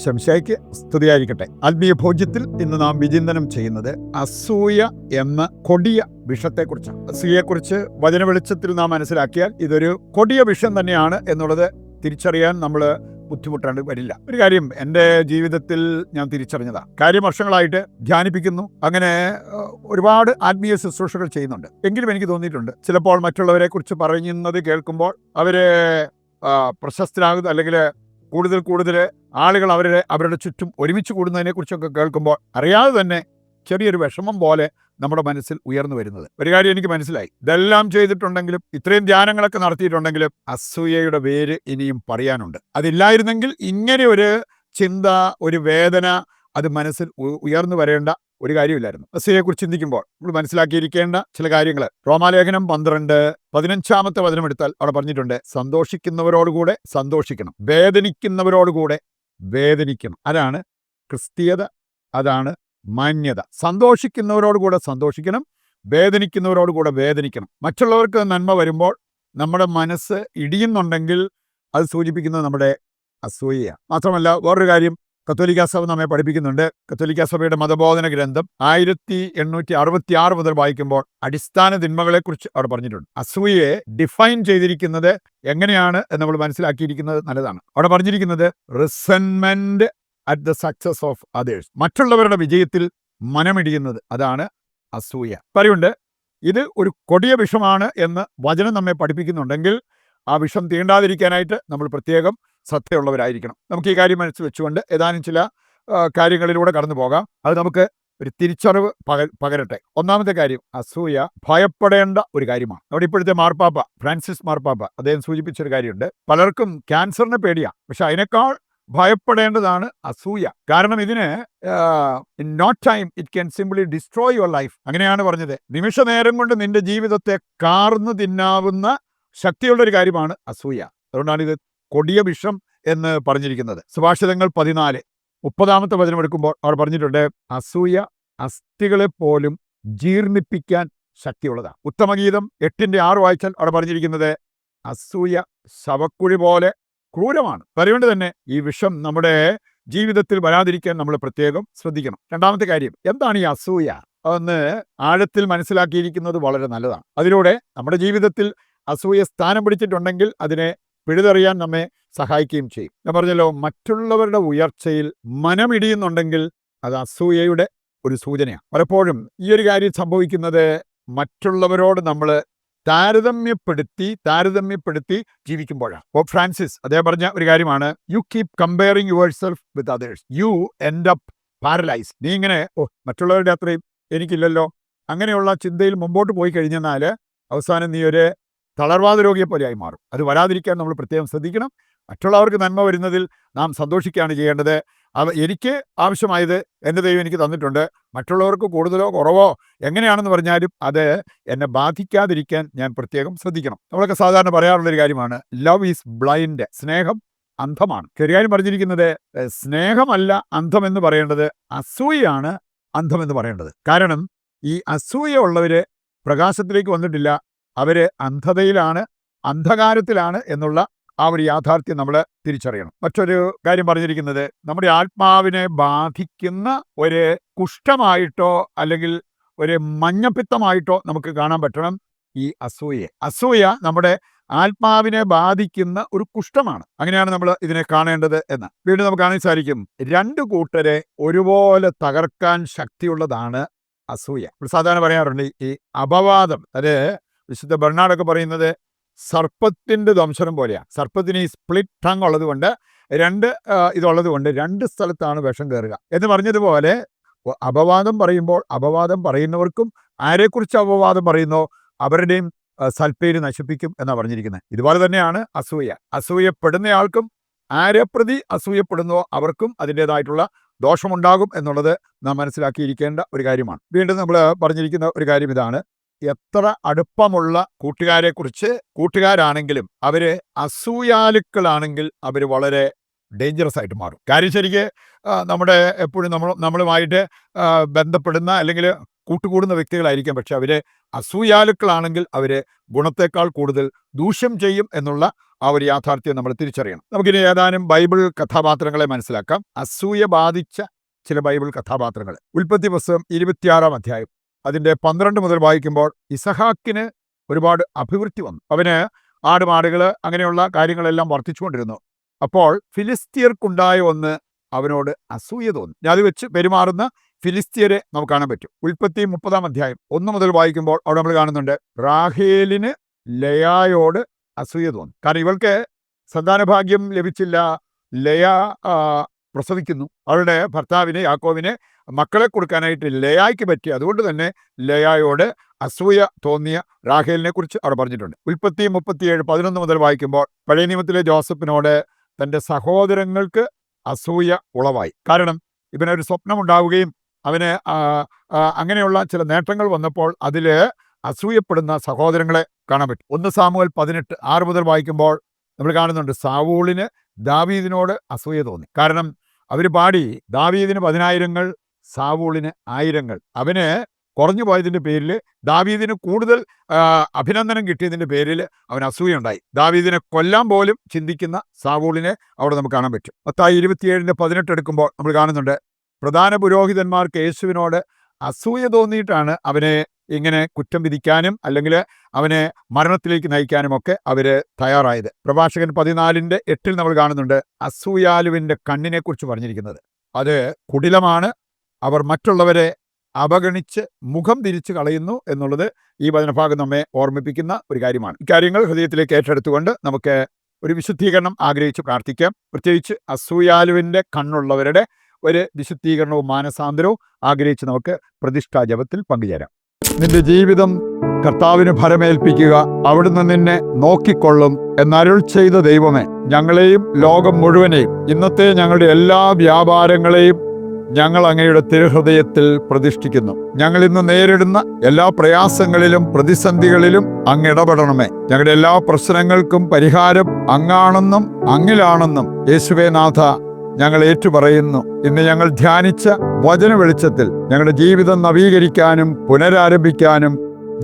ശംശയ്ക്ക് സ്തുതിയായിരിക്കട്ടെ. ആത്മീയ ഭോജ്യത്തിൽ ഇന്ന് നാം വിചിന്തനം ചെയ്യുന്നത് അസൂയ എന്ന കൊടിയ വിഷത്തെക്കുറിച്ചാണ്. അസൂയയെക്കുറിച്ച് വചന വെളിച്ചത്തിൽ നാം മനസ്സിലാക്കിയാൽ ഇതൊരു കൊടിയ വിഷം തന്നെയാണ് എന്നുള്ളത് തിരിച്ചറിയാൻ നമ്മൾ ബുദ്ധിമുട്ടാണ്ട് വരില്ല. ഒരു കാര്യം എൻ്റെ ജീവിതത്തിൽ ഞാൻ തിരിച്ചറിഞ്ഞതാണ്. കാര്യം വർഷങ്ങളായിട്ട് ധ്യാനിപ്പിക്കുന്നു, അങ്ങനെ ഒരുപാട് ആത്മീയ ശുശ്രൂഷകൾ ചെയ്യുന്നുണ്ട്. എങ്കിലും എനിക്ക് തോന്നിയിട്ടുണ്ട് ചിലപ്പോൾ മറ്റുള്ളവരെ കുറിച്ച് പറയുന്നത് കേൾക്കുമ്പോൾ അവരെ പ്രശസ്തരാകുന്ന അല്ലെങ്കിൽ കൂടുതൽ ആളുകൾ അവരുടെ ചുറ്റും ഒരുമിച്ച് കൂടുന്നതിനെ കുറിച്ചൊക്കെ കേൾക്കുമ്പോൾ അറിയാതെ തന്നെ ചെറിയൊരു വിഷമം പോലെ നമ്മുടെ മനസ്സിൽ ഉയർന്നു വരുന്നത്. ഒരു കാര്യം എനിക്ക് മനസ്സിലായി, ഇതെല്ലാം ചെയ്തിട്ടുണ്ടെങ്കിലും ഇത്രയും ധ്യാനങ്ങളൊക്കെ നടത്തിയിട്ടുണ്ടെങ്കിലും അസൂയയുടെ വേര് ഇനിയും പറയാനുണ്ട്. അതില്ലായിരുന്നെങ്കിൽ ഇങ്ങനെ ഒരു ചിന്ത, ഒരു വേദന അത് മനസ്സിൽ ഉയർന്നു വരേണ്ട ഒരു കാര്യമില്ലായിരുന്നു. അസൂയയെക്കുറിച്ച് ചിന്തിക്കുമ്പോൾ നമ്മൾ മനസ്സിലാക്കിയിരിക്കേണ്ട ചില കാര്യങ്ങൾ റോമാലേഖനം 12:15 വചനം എടുത്താൽ അവിടെ പറഞ്ഞിട്ടുണ്ട്, സന്തോഷിക്കുന്നവരോടുകൂടെ സന്തോഷിക്കണം, വേദനിക്കുന്നവരോടുകൂടെ വേദനിക്കണം. അതാണ് ക്രിസ്തീയത, അതാണ് മാന്യത. സന്തോഷിക്കുന്നവരോടുകൂടെ സന്തോഷിക്കണം, വേദനിക്കുന്നവരോടുകൂടെ വേദനിക്കണം. മറ്റുള്ളവർക്ക് നന്മ വരുമ്പോൾ നമ്മുടെ മനസ്സ് ഇടിയുന്നുണ്ടെങ്കിൽ അത് സൂചിപ്പിക്കുന്നത് നമ്മുടെ അസൂയയാണ്. മാത്രമല്ല വേറൊരു കാര്യം കത്തോലിക്കാ സഭ നമ്മെ പഠിപ്പിക്കുന്നുണ്ട്. കത്തോലിക്കാ സഭയുടെ മതബോധന ഗ്രന്ഥം 1866 മുതൽ വായിക്കുമ്പോൾ അടിസ്ഥാന തിന്മകളെക്കുറിച്ച് അവിടെ പറഞ്ഞിട്ടുണ്ട്. അസൂയയെ ഡിഫൈൻ ചെയ്തിരിക്കുന്നത് എങ്ങനെയാണ് എന്ന് നമ്മൾ മനസ്സിലാക്കിയിരിക്കുന്നത് നല്ലതാണ്. അവിടെ പറഞ്ഞിരിക്കുന്നത് resentment at the success of others, മറ്റുള്ളവരുടെ വിജയത്തിൽ മനമിടിയുന്നത്, അതാണ് അസൂയ. പറയുണ്ട് ഇത് ഒരു കൊടിയ വിഷമാണ് എന്ന് വചനം നമ്മെ പഠിപ്പിക്കുന്നുണ്ടെങ്കിൽ ആ വിഷം തീണ്ടാതിരിക്കാനായിട്ട് നമ്മൾ പ്രത്യേകം ശ്രദ്ധയുള്ളവരായിരിക്കണം. നമുക്ക് ഈ കാര്യം മനസ്സിൽ വെച്ചുകൊണ്ട് ഏതാനും ചില കാര്യങ്ങളിലൂടെ കടന്നു പോകാം. അത് നമുക്ക് ഒരു തിരിച്ചറിവ് പകരട്ടെ. ഒന്നാമത്തെ കാര്യം, അസൂയ ഭയപ്പെടേണ്ട ഒരു കാര്യമാണ്. അവിടെ ഇപ്പോഴത്തെ മാർപ്പാപ്പ ഫ്രാൻസിസ് മാർപ്പാപ്പ അദ്ദേഹം സൂചിപ്പിച്ചൊരു കാര്യമുണ്ട്. പലർക്കും ക്യാൻസറിനെ പേടിയാണ്, പക്ഷെ അതിനേക്കാൾ ഭയപ്പെടേണ്ടതാണ് അസൂയ. കാരണം ഇതിന് in not time it can simply destroy your life. അങ്ങനെയാണ് പറഞ്ഞത്. നിമിഷ നേരം കൊണ്ട് നിന്റെ ജീവിതത്തെ കാർന്നു തിന്നാവുന്ന ശക്തിയുള്ള ഒരു കാര്യമാണ് അസൂയ. അതുകൊണ്ടാണ് ഇത് കൊടിയ വിഷം എന്ന് പറഞ്ഞിരിക്കുന്നത്. സുഭാഷിതങ്ങൾ 14:30 വചനം എടുക്കുമ്പോൾ അവർ പറഞ്ഞിട്ടുണ്ട്, അസൂയ അസ്ഥികളെ പോലും ജീർണിപ്പിക്കാൻ ശക്തിയുള്ളതാണ്. ഉത്തമഗീതം 8:6 വായിച്ചാൽ അവിടെ പറഞ്ഞിരിക്കുന്നത്, അസൂയ ശവക്കുഴി പോലെ ക്രൂരമാണ്. അതുകൊണ്ട് തന്നെ ഈ വിഷം നമ്മുടെ ജീവിതത്തിൽ വരാതിരിക്കാൻ നമ്മൾ പ്രത്യേകം ശ്രദ്ധിക്കണം. രണ്ടാമത്തെ കാര്യം, എന്താണ് ഈ അസൂയ? അതൊന്ന് ആഴത്തിൽ മനസ്സിലാക്കിയിരിക്കുന്നത് വളരെ നല്ലതാണ്. അതിലൂടെ നമ്മുടെ ജീവിതത്തിൽ അസൂയ സ്ഥാനം പിടിച്ചിട്ടുണ്ടെങ്കിൽ അതിനെ പിഴുതെറിയാൻ നമ്മെ സഹായിക്കുകയും ചെയ്യും. ഞാൻ പറഞ്ഞല്ലോ, മറ്റുള്ളവരുടെ ഉയർച്ചയിൽ മനമിടിയുന്നുണ്ടെങ്കിൽ അത് അസൂയയുടെ ഒരു സൂചനയാണ്. പലപ്പോഴും ഈ ഒരു കാര്യം സംഭവിക്കുന്നത് മറ്റുള്ളവരോട് നമ്മൾ താരതമ്യപ്പെടുത്തി ജീവിക്കുമ്പോഴാണ്. പോപ്പ് ഫ്രാൻസിസ് അദ്ദേഹം പറഞ്ഞ ഒരു കാര്യമാണ്, you keep comparing your self with others, U end up paralyse. നീ ഇങ്ങനെ മറ്റുള്ളവരുടെ അത്രയും എനിക്കില്ലല്ലോ, അങ്ങനെയുള്ള ചിന്തയിൽ മുമ്പോട്ട് പോയി കഴിഞ്ഞാൽ അവസാനം നീ ഒരു തളർവാദ രോഗിയെ പോലെയായി മാറും. അത് വരാതിരിക്കാൻ നമ്മൾ പ്രത്യേകം ശ്രദ്ധിക്കണം. മറ്റുള്ളവർക്ക് നന്മ വരുന്നതിൽ നാം സന്തോഷിക്കുകയാണ് ചെയ്യേണ്ടത്. എനിക്ക് ആവശ്യമായത് എൻ്റെ ദൈവം എനിക്ക് തന്നിട്ടുണ്ട്. മറ്റുള്ളവർക്ക് കൂടുതലോ കുറവോ എങ്ങനെയാണെന്ന് പറഞ്ഞാലും അത് എന്നെ ബാധിക്കാതിരിക്കാൻ ഞാൻ പ്രത്യേകം ശ്രദ്ധിക്കണം. നമ്മളൊക്കെ സാധാരണ പറയാറുള്ളൊരു കാര്യമാണ്, ലവ് ഈസ് ബ്ലൈൻഡ്, സ്നേഹം അന്ധമാണ്. ചെറിയാനും പറഞ്ഞിരിക്കുന്നത് സ്നേഹമല്ല അന്ധമെന്ന് പറയേണ്ടത്, അസൂയയാണ് അന്ധമെന്ന് പറയേണ്ടത്. കാരണം ഈ അസൂയ ഉള്ളവര് പ്രകാശത്തിലേക്ക് വന്നിട്ടില്ല, അവര് അന്ധതയിലാണ്, അന്ധകാരത്തിലാണ് എന്നുള്ള ആ ഒരു യാഥാർത്ഥ്യം നമ്മൾ തിരിച്ചറിയണം. മറ്റൊരു കാര്യം പറഞ്ഞിരിക്കുന്നത്, നമ്മുടെ ആത്മാവിനെ ബാധിക്കുന്ന ഒരു കുഷ്ഠമായിട്ടോ അല്ലെങ്കിൽ ഒരു മഞ്ഞപ്പിത്തമായിട്ടോ നമുക്ക് കാണാൻ പറ്റണം ഈ അസൂയയെ. അസൂയ നമ്മുടെ ആത്മാവിനെ ബാധിക്കുന്ന ഒരു കുഷ്ഠമാണ്. അങ്ങനെയാണ് നമ്മൾ ഇതിനെ കാണേണ്ടത് എന്ന് വീണ്ടും നമുക്ക് കാണാൻ സാധിക്കും. രണ്ടു കൂട്ടരെ ഒരുപോലെ തകർക്കാൻ ശക്തിയുള്ളതാണ് അസൂയ. സാധാരണ പറയാറുണ്ട് ഈ അപവാദം, അത് വിശുദ്ധ ബെർണാഡൊക്കെ പറയുന്നത് സർപ്പത്തിൻ്റെ ദംശനം പോലെയാണ്. സർപ്പത്തിന് ഈ സ്പ്ലിറ്റ് ടങ് ഉള്ളതുകൊണ്ട് ഇതുള്ളതുകൊണ്ട് രണ്ട് സ്ഥലത്താണ് വിഷം കയറുക എന്ന് പറഞ്ഞതുപോലെ അപവാദം പറയുമ്പോൾ അപവാദം പറയുന്നവർക്കും ആരെക്കുറിച്ച് അപവാദം പറയുന്നോ അവരുടെയും സൽപ്പേര് നശിപ്പിക്കും എന്നാണ് പറഞ്ഞിരിക്കുന്നത്. ഇതുപോലെ തന്നെയാണ് അസൂയ. അസൂയപ്പെടുന്നയാൾക്കും ആരെ പ്രതി അസൂയപ്പെടുന്നോ അവർക്കും അതിൻ്റെതായിട്ടുള്ള ദോഷമുണ്ടാകും എന്നുള്ളത് നാം മനസ്സിലാക്കിയിരിക്കേണ്ട ഒരു കാര്യമാണ്. വീണ്ടും നമ്മൾ പറഞ്ഞിരിക്കുന്ന ഒരു കാര്യം ഇതാണ്, എത്ര അടുപ്പമുള്ള കൂട്ടുകാരാണെങ്കിലും അവര് അസൂയാലുക്കളാണെങ്കിൽ അവർ വളരെ ഡേഞ്ചറസ് ആയിട്ട് മാറും. കാര്യം ശരിക്ക് നമ്മുടെ എപ്പോഴും നമ്മളുമായിട്ട് ബന്ധപ്പെടുന്ന അല്ലെങ്കിൽ കൂട്ടുകൂടുന്ന വ്യക്തികളായിരിക്കാം, പക്ഷെ അവര് അസൂയാലുക്കളാണെങ്കിൽ അവര് ഗുണത്തേക്കാൾ കൂടുതൽ ദൂഷ്യം ചെയ്യും എന്നുള്ള ആ ഒരു യാഥാർത്ഥ്യം നമ്മൾ തിരിച്ചറിയണം. നമുക്കിനി ഏതാനും ബൈബിൾ കഥാപാത്രങ്ങളെ മനസ്സിലാക്കാം. അസൂയ ബാധിച്ച ചില ബൈബിൾ കഥാപാത്രങ്ങൾ. ഉൽപ്പത്തി പുസ്തകം 26 അധ്യായം അതിൻ്റെ 12 മുതൽ വായിക്കുമ്പോൾ ഇസഹാക്കിന് ഒരുപാട് അഭിവൃദ്ധി വന്നു. അവന് ആടുമാടുകൾ അങ്ങനെയുള്ള കാര്യങ്ങളെല്ലാം വർദ്ധിച്ചുകൊണ്ടിരുന്നു. അപ്പോൾ ഫിലിസ്തീയർക്കുണ്ടായ ഒന്ന് അവനോട് അസൂയ തോന്നി. അത് വെച്ച് പെരുമാറുന്ന ഫിലിസ്തീയരെ നമുക്ക് കാണാൻ പറ്റും. ഉൽപ്പത്തി 30 അധ്യായം 1 മുതൽ വായിക്കുമ്പോൾ അവിടെ നമ്മൾ കാണുന്നുണ്ട് റാഹേലിന് ലയായോട് അസൂയ തോന്നി. കാരണം ഇവൾക്ക് സന്താനഭാഗ്യം ലഭിച്ചില്ല. ലയ പ്രസവിക്കുന്നു. അവളുടെ ഭർത്താവിന് യാക്കോബിന് മക്കളെ കൊടുക്കാനായിട്ട് ലയായ്ക്ക് പറ്റി. അതുകൊണ്ട് തന്നെ ലയായോട് അസൂയ തോന്നിയ റാഹേലിനെ കുറിച്ച് അവിടെ പറഞ്ഞിട്ടുണ്ട്. ഉൽപ്പത്തി 37 11 മുതൽ വായിക്കുമ്പോൾ പഴയ നിയമത്തിലെ ജോസഫിനോട് തൻ്റെ സഹോദരങ്ങൾക്ക് അസൂയ ഉളവായി. കാരണം ഇവനൊരു സ്വപ്നമുണ്ടാവുകയും അവന് അങ്ങനെയുള്ള ചില നേട്ടങ്ങൾ വന്നപ്പോൾ അതിൽ അസൂയപ്പെടുന്ന സഹോദരങ്ങളെ കാണാൻ പറ്റും. 1 സാമുവേൽ 18 6 മുതൽ വായിക്കുമ്പോൾ നമ്മൾ കാണുന്നുണ്ട് സാവൂളിന് ദാവീദിനോട് അസൂയ തോന്നി. കാരണം അവർ പാടി ദാവീദിന് 10,000 സാവൂളിന് 1000. അവന് കുറഞ്ഞു പോയതിൻ്റെ പേരിൽ ദാവീദിന് കൂടുതൽ അഭിനന്ദനം കിട്ടിയതിൻ്റെ പേരിൽ അവൻ അസൂയുണ്ടായി. ദാവീദിനെ കൊല്ലാൻ പോലും ചിന്തിക്കുന്ന സാവൂളിനെ അവിടെ നമുക്ക് കാണാൻ പറ്റും. മത്തായി 27:18 എടുക്കുമ്പോൾ നമ്മൾ കാണുന്നുണ്ട് പ്രധാന പുരോഹിതന്മാർക്ക് യേശുവിനോട് അസൂയ തോന്നിയിട്ടാണ് അവനെ ഇങ്ങനെ കുറ്റം വിധിക്കാനും അല്ലെങ്കിൽ അവനെ മരണത്തിലേക്ക് നയിക്കാനും ഒക്കെ അവർ തയ്യാറായത്. പ്രഭാഷകൻ 14:8 നമ്മൾ കാണുന്നുണ്ട് അസൂയാലുവിൻ്റെ കണ്ണിനെക്കുറിച്ച് പറഞ്ഞിരിക്കുന്നത്. അത് കുടിലമാണ്. അവർ മറ്റുള്ളവരെ അവഗണിച്ച് മുഖം തിരിച്ചു കളയുന്നു എന്നുള്ളത് ഈ വചനഭാഗം നമ്മെ ഓർമ്മിപ്പിക്കുന്ന ഒരു കാര്യമാണ്. ഇക്കാര്യങ്ങൾ ഹൃദയത്തിലേക്ക് ഏറ്റെടുത്തുകൊണ്ട് നമുക്ക് ഒരു വിശുദ്ധീകരണം ആഗ്രഹിച്ച് പ്രാർത്ഥിക്കാം. പ്രത്യേകിച്ച് അസൂയാലുവിൻ്റെ കണ്ണുള്ളവരുടെ ഒരു വിശുദ്ധീകരണവും മാനസാന്തരവും ആഗ്രഹിച്ച് നമുക്ക് പ്രതിഷ്ഠാ ജപത്തിൽ പങ്കുചേരാം. നിന്റെ ജീവിതം കർത്താവിന് ഫലമേൽപ്പിക്കുക, അവിടുന്ന് നിന്നെ നോക്കിക്കൊള്ളും എന്നരുൾ ചെയ്ത ദൈവമേ, ഞങ്ങളെയും ലോകം മുഴുവനെയും ഇന്നത്തെ ഞങ്ങളുടെ എല്ലാ വ്യാപാരങ്ങളെയും ഞങ്ങൾ അങ്ങയുടെ തിരുഹൃദയത്തിൽ പ്രതിഷ്ഠിക്കുന്നു. ഞങ്ങൾ ഇന്ന് നേരിടുന്ന എല്ലാ പ്രയാസങ്ങളിലും പ്രതിസന്ധികളിലും അങ്ങ് ഇടപെടണമേ. ഞങ്ങളുടെ എല്ലാ പ്രശ്നങ്ങൾക്കും പരിഹാരം അങ്ങാണെന്നും അങ്ങിലാണെന്നും യേശുവേ നാഥ ഞങ്ങൾ ഏറ്റുപറയുന്നു. ഇന്ന് ഞങ്ങൾ ധ്യാനിച്ച വചന വെളിച്ചത്തിൽ ഞങ്ങളുടെ ജീവിതം നവീകരിക്കാനും പുനരാരംഭിക്കാനും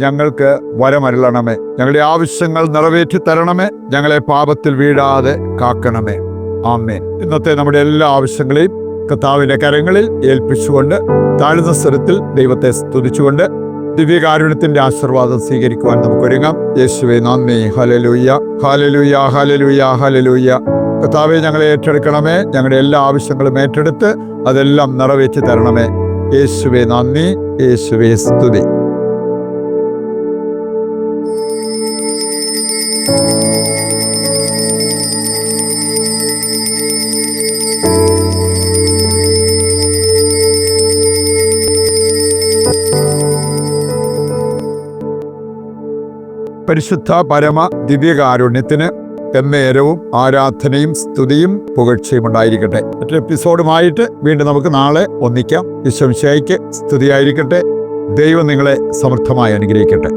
ഞങ്ങൾക്ക് വരമരുളണമേ. ഞങ്ങളുടെ ആവശ്യങ്ങൾ നിറവേറ്റി തരണമേ. ഞങ്ങളെ പാപത്തിൽ വീഴാതെ കാക്കണമേ. ആമേൻ. ഇന്നത്തെ നമ്മുടെ എല്ലാ ആവശ്യങ്ങളെയും കർത്താവിന്റെ കരങ്ങളിൽ ഏൽപ്പിച്ചുകൊണ്ട് താഴ്ന്ന സ്വരത്തിൽ ദൈവത്തെ സ്തുതിച്ചുകൊണ്ട് ദിവ്യകാരുണ്യത്തിന്റെ ആശീർവാദം സ്വീകരിക്കുവാൻ നമുക്ക് ഒരുങ്ങാം. യേശുവേ നന്ദി. Hallelujah, hallelujah, hallelujah, hallelujah. കർത്താവേ ഞങ്ങളെ ഏറ്റെടുക്കണമേ. ഞങ്ങളുടെ എല്ലാ ആവശ്യങ്ങളും ഏറ്റെടുത്ത് അതെല്ലാം നിറവേറ്റി തരണമേ. യേശുവേ നന്ദി, യേശുവേ സ്തുതി. പരിശുദ്ധ പരമ ദിവ്യകാരുണ്യത്തിന് എന്നേരവും ആരാധനയും സ്തുതിയും പുകഴ്ചയും ഉണ്ടായിരിക്കട്ടെ. മറ്റൊരു എപ്പിസോഡുമായിട്ട് വീണ്ടും നമുക്ക് നാളെ ഒന്നിക്കാം. ഈശോ മിശിഹായ്ക്ക് സ്തുതിയായിരിക്കട്ടെ. ദൈവം നിങ്ങളെ സമൃദ്ധമായി അനുഗ്രഹിക്കട്ടെ.